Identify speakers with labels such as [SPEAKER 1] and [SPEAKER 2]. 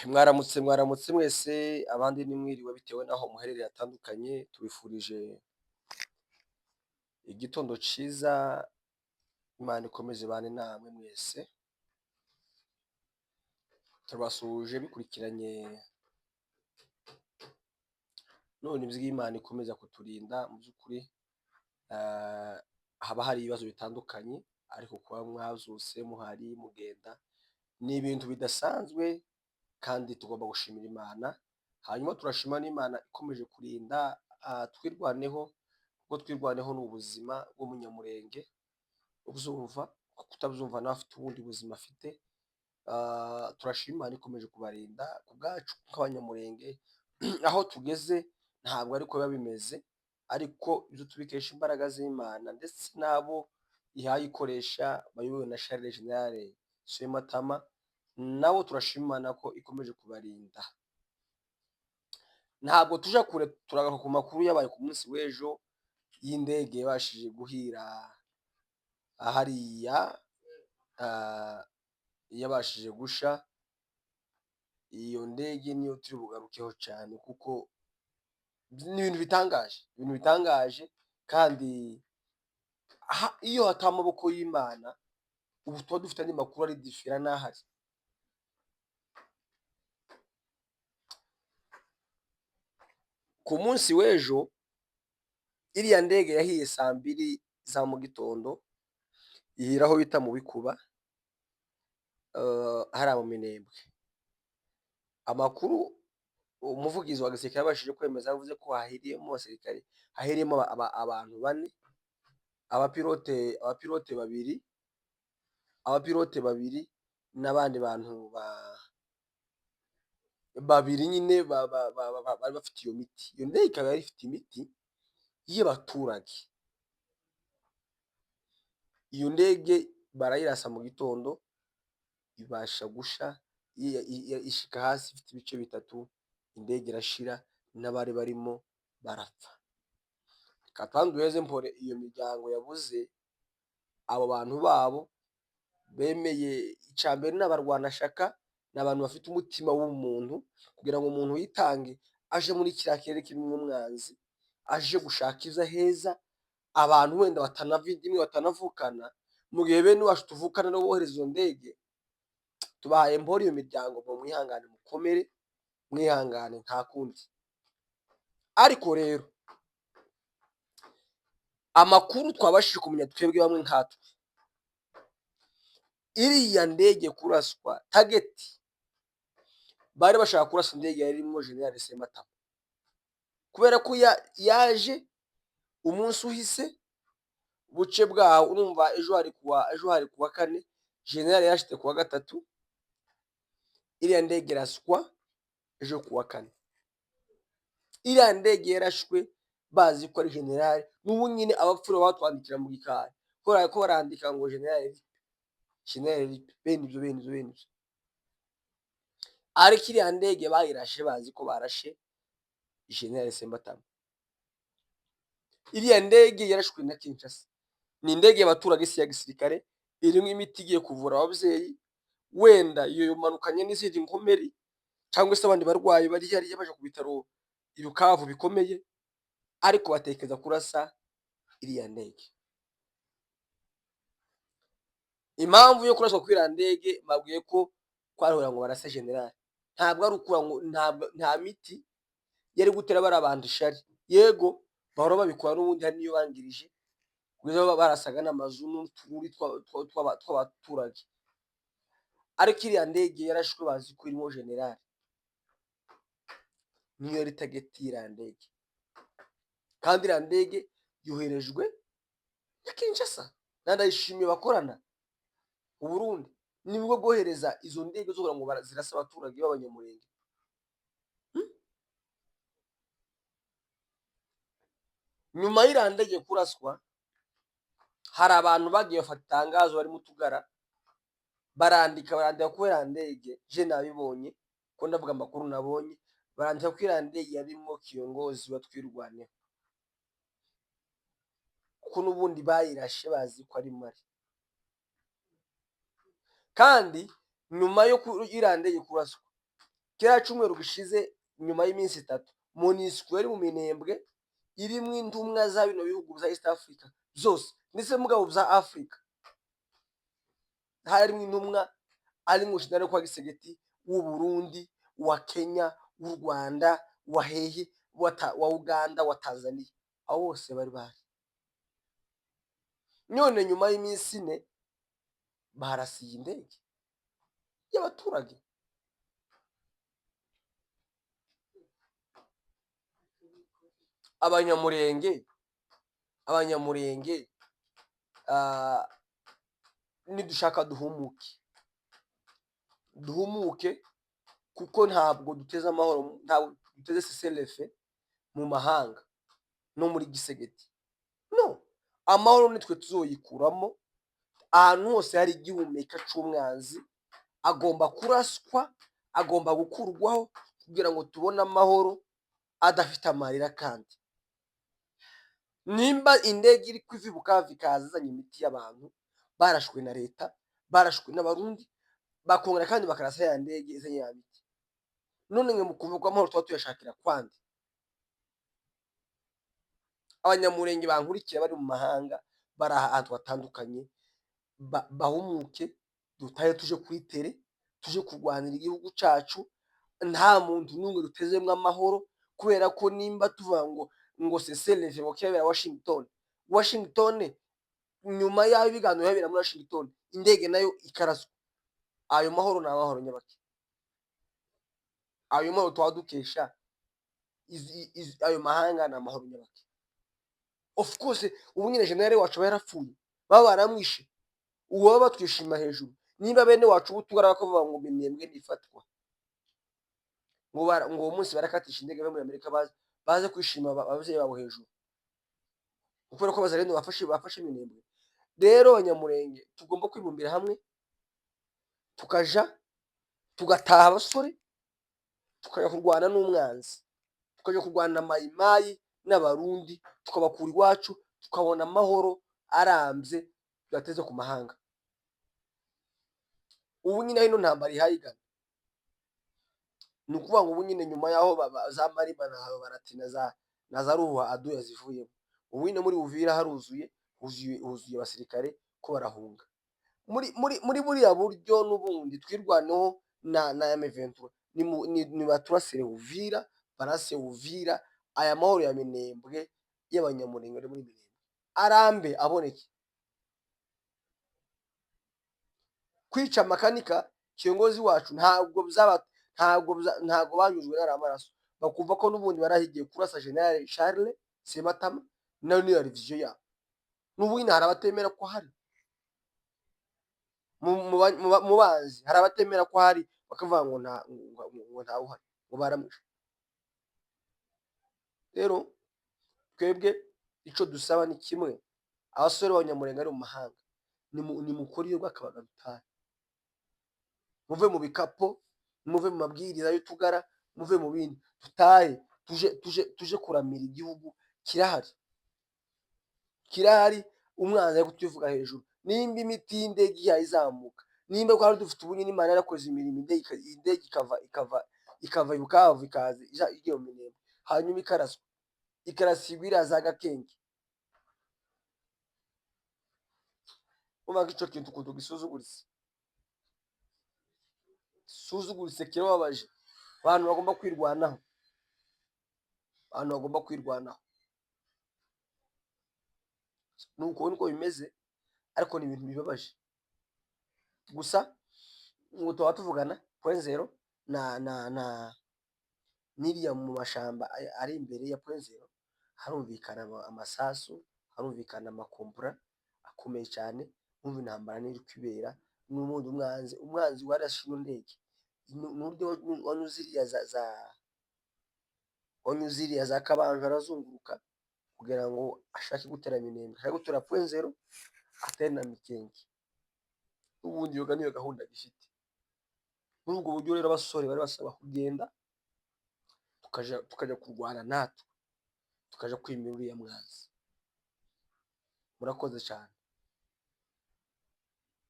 [SPEAKER 1] Mwaramutse mwese abandi nimwiriwe bitewe n'aho muherereye hatandukanye, tubifurije igitondo ciza, Imana ikomeze ibane namwe mwese, turabasuhuje bikurikiranye none ivy'Imana ikomeza kuturinda mu by'ukuri, haba hari ibibazo bitandukanye ariko kuba mwazuse muhari mugenda ni ibintu bidasanzwe kandi tugomba gushimira Imana, hanyuma turashima n'Imana ikomeje kurinda, twirwaneho kuko twirwaneho ni ubuzima bw'umunyamurenge, uvyumva, utavyumva nawe afite ubundi buzima afite, turashima Imana ikomeje kubarinda, ku bwacu nk'abanyamurenge aho tugeze ntabwo ariko biba bimeze, ariko ivyo tubikesha imbaraga z'Imana ndetse n'abo ihaye ikoresha bayobowe na Charles General Sematama, nabo turashima Imana ko ikomeje kubarinda. Ntabwo tuja kure, turagaruka ku makuru yabaye ku munsi w'ejo y'indege yabashije guhira hariya, yabashije gusha. Iyo ndege niyo turi bugarukeho cane kuko ni ibintu bitangaje kandi iyo hataba amaboko y'Imana ubu tuba dufite andi makuru ari different n'ahari. Ku munsi w'ejo iriya ndege yahiye 2:00 za mu gitondo, ihira aho bita mu Bikuba, hariya mu Minembwe. Amakuru umuvugizi wa gisirikare yabashije kwemeza, yavuze ko hahiriyemo abasirikare, hahiriyemo abantu 4, abapilote babiri n'abandi bantu babiri nyine bari bafite iyo miti. Iyo ndege ikaba yari ifite imiti y'abaturage. Iyo ndege barayirasa mu gitondo ibasha gusha, ishika hasi ifite ibice bitatu, indege irashira n'abari barimo barapfa. Kandi duheze mpore iyo miryango yabuze abo bantu babo, bemeye icambere n'abarwanashaka, n'abantu bafite umutima w'umuntu, kugira ngo umuntu yitange aje muri kiriya kirere kirimwo umwanzi, aje gushaka ivyo aheza, abantu wenda batanava indimwe batanavukana, mu gihe bene wacu tuvukana no bohereza iyo ndege, tubahaye mpore iyo miryango, mwihangane mukomere, mwihangane nta kundi. Ariko rero amakuru twabashije kumenya twebwe bamwe nkatwe, iriya ndege kuraswa tageti, bari bashaka kurasa indege yari irimwo General Sematama, kubera ko yaje umunsi uhise buce bwaho, urumva ejo hari kuwa kane, General yashitse kuwa gatatu, iriya ndege iraswa ejo kuwa kane. Iriya ndege yarashwe bazi ko ari General, n'ubu nyine abapfura batwandikira mu gikari ko barandika ngo General bene ivyo. Ariko iriya ndege bayirashe bazi ko barashe General Sematama. Iriya ndege yarashwe na Kinshasa, ni indege y'abaturage si ya gisirikare, irimwo imiti igiye kuvura abavyeyi, wenda iyo yomanukanye n'izindi nkomeri cyangwa se abandi barwayi bari hariya baje ku bitaro i Bukavu bikomeye, ariko batekereza kurasa iriya ndege. Impamvu yo kuraswa kw'iriya ndege babwiye ko kwari ngo barase General, ntabwo ari ukura ngo nta miti yari gutera bari abantu ishari. Yego bahora babikora n'ubundi, hari niyo bangirije kugeza barasaga n'amazu n'utuguri tw'abaturage, ariko iriya ndege yarashwe bazi ko irimo General, niyo yari tageti y'iriya ndege. Kandi iriya ndege yoherejwe na Kinshasa, ndayishimiye bakorana. Uburundi nibwo bwohereza izo ndege zo kugira ngo zirase abaturage b'abanyamurenge. Nyuma y'iriya ndege kuraswa, hari abantu bagiye bafata itangazo bari mu Tugara, barandika ko iriya ndege, je nabibonye ko ndavuga amakuru nabonye, barandika ko iriya ndege yarimwo kiyongozi wa twirwaneho, kuko n'ubundi bayirashe bazi ko ari mari. Kandi nyuma yo iriya ndege kuraswa, kiriya cyumweru gishize nyuma y'iminsi 3 MONUSCO yari mu Minembwe irimwo intumwa za bino bihugu bya East Africa zose ndetse mugabo bya Africa, harimwo intumwa arimwo Jenerali kwa Gisegeti w'u Burundi, wa Kenya, w'u Rwanda, wa hehe, wa Uganda, wa Tanzania, abo bose bari bahari. None nyuma y'iminsi 4 barasiye indege y'abaturage. Abanyamurenge nidushaka duhumuke kuko ntabwo duteze amahoro, ntabwo duteze seselefe mu mahanga no muri Gisegeti, no, amahoro nitwe tuzoyikuramo. Ahantu hose hari igihumeka c'umwanzi agomba kuraswa, agomba gukurwaho kugira ngo tubone amahoro adafite amarira. Kandi nimba indege iri kwiva i Bukavu ikaza izanye imiti y'abantu barashwe na leta, barashwe n'abarundi, bakongera kandi bakarasa ya ndege izanye ya miti, none mwe mukumva ko amahoro tuba tuyashakira kwande? Abanyamurenge bankurikira bari mu mahanga, bari ahantu hatandukanye, bahumuke, dutahe tuje kuri tere, tuje kurwanira igihugu cacu. Nta muntu n'umwe dutezemwo amahoro, kubera ko nimba tuvuga ngo seselefe ngo kirabera Washington, nyuma y'aho ibiganiro bibera muri Washington indege nayo ikaraswa, ayo mahoro ni amahoro nyabaki? Ayo mahoro tuba dukesha ayo mahanga ni amahoro nyabaki? Of course ubu nyine generale wacu aba yarapfuye, baba baramwishe, uwo baba batwishima hejuru. Nimba bene wacu ubutugara bakavuga ngo Minembwe ntifatwa, ngo uwo munsi barakatisha indege muri Amerika baze kwishima abavyeyi babo hejuru, kubera ko abazalendo bafashe Minembwe. Rero Abanyamurenge tugomba kwibumbira hamwe, tugataha abasore, tukaja kurwana n'umwanzi, tukaja kurwana na mayimayi n'abarundi, tukabakura iwacu, tukabona amahoro arambye tugateze ku mahanga. Ubu nyine hino ntambara ihayigana, ni ukuvuga ngo ubu nyine nyuma y'aho za Mariba na Barati na za Ruhwa Aduya zivuyemo, ubu nyine muri Uvira huzuye abasirikare ko barahunga. Muri buriya buryo n'ubundi twirwaneho na M23, nibaturasire Uvira, barase Uvira, aya mahoro ya Minembwe y'Abanyamurenge ari muri Minembwe arambe aboneke. Kwica makanika kiongozi wacu ntabwo banyuzwe n'ari amaraso, bakumva ko n'ubundi barahigiye kurasa General Charles Sematama nayo niyo revision yabo. N'ubu nyine hari abatemera ko hari mu banzi, hari abatemera ko hari, bakavuga ngo ntawe uhari, ngo baramwishe. Rero twebwe ico dusaba ni kimwe, abasore b'Abanyamurenge ari mu mahanga, nimukore iyo bwakabaga dutahe, muve mu bikapo, muve mu mabwiriza y'utugara, muve mu bindi, dutahe tuje kuramira igihugu. Kirahari umwanzi ari kutuvuga hejuru. Nimba imiti y'indege izamuka, nimba ko hari dufite ubunye n'Imana yarakoze imirimo, indege ikava i Bukavu ikaza igiye mu Minembwe, hanyuma ikarasirwa iraza Gakenge. Umva ico kintu ukuntu gisuzuguritse kirababaje. Abantu bagomba kwirwanaho, nuko niko bimeze, ariko ni ibintu bibabaje. Gusa ngo tuba tuvugana point zero na niriya mu mashamba ari imbere ya point zero, harumvikana amasasu, harumvikana amakombura akomeye cyane, numva intambara niri kwibera n'umundi umwanzi warashe ino ndege, n'uryo wanyuziriya za Kabanja arazunguruka kugira ngo ashake gutera Minembwe, ashake gutera point zero, atere na Mikenge. Ubundi yoga niyo gahunda gifite. Muri ubwo buryo rero abasore bari basaba kugenda tukaja kurwana natwe, tukaja kwimira uriya mwanzi. Murakoze cyane.